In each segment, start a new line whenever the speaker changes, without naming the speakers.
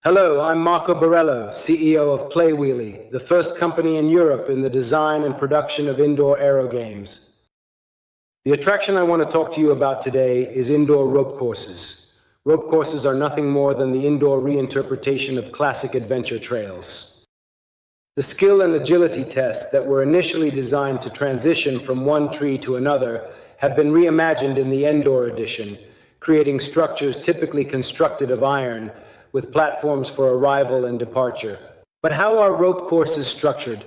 Hello, I'm Marco Borello, CEO of Playwheelie, the first company in Europe in the design and production of indoor aero games. The attraction I want to talk to you about today is indoor rope courses. Rope courses are nothing more than the indoor reinterpretation of classic adventure trails. The skill and agility tests that were initially designed to transition from one tree to another have been reimagined in the indoor edition, creating structures typically constructed of iron, with platforms for arrival and departure. But how are rope courses structured?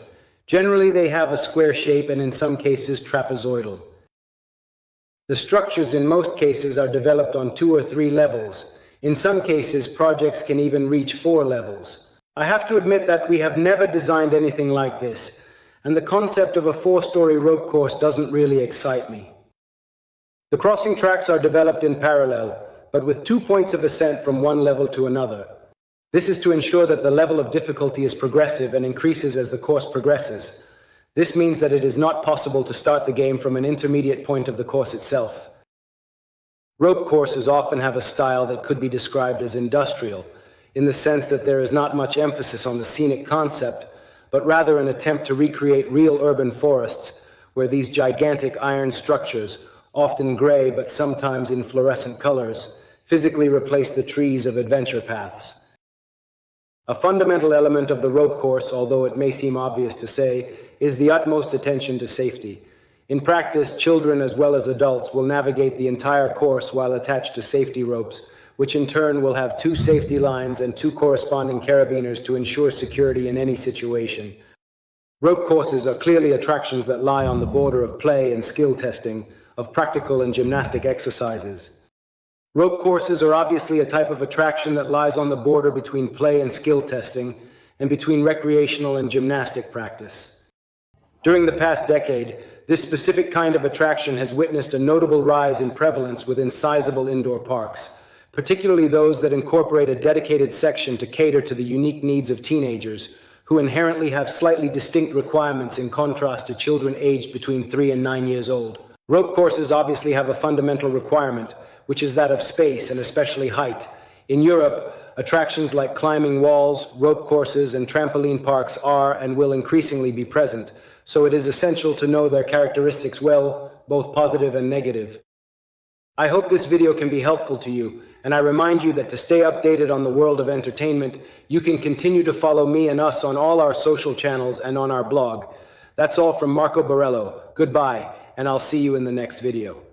Generally, they have a square shape and in some cases trapezoidal. The structures in most cases are developed on 2 or 3 levels. In some cases, projects can even reach 4 levels. I have to admit that we have never designed anything like this, and the concept of a 4-story rope course doesn't really excite me. The crossing tracks are developed in parallel, but with 2 points of ascent from one level to another. This is to ensure that the level of difficulty is progressive and increases as the course progresses. This means that it is not possible to start the game from an intermediate point of the course itself. Rope courses often have a style that could be described as industrial, in the sense that there is not much emphasis on the scenic concept, but rather an attempt to recreate real urban forests, where these gigantic iron structures, often gray but sometimes in fluorescent colors, physically replace the trees of adventure paths. A fundamental element of the rope course, although it may seem obvious to say, is the utmost attention to safety. In practice, children as well as adults will navigate the entire course while attached to safety ropes, which in turn will have 2 safety lines and 2 corresponding carabiners to ensure security in any situation. Rope courses are clearly attractions that lie on the border of play and skill testing, of practical and gymnastic exercises. Rope courses are obviously a type of attraction that lies on the border between play and skill testing, and between recreational and gymnastic practice. During the past decade, this specific kind of attraction has witnessed a notable rise in prevalence within sizable indoor parks, particularly those that incorporate a dedicated section to cater to the unique needs of teenagers, who inherently have slightly distinct requirements in contrast to children aged between 3 and 9 years old. Rope courses obviously have a fundamental requirement, which is that of space and especially height. In Europe, attractions like climbing walls, rope courses, and trampoline parks are and will increasingly be present, so it is essential to know their characteristics well, both positive and negative. I hope this video can be helpful to you, and I remind you that to stay updated on the world of entertainment, you can continue to follow me and us on all our social channels and on our blog. That's all from Marco Borello. Goodbye, and I'll see you in the next video.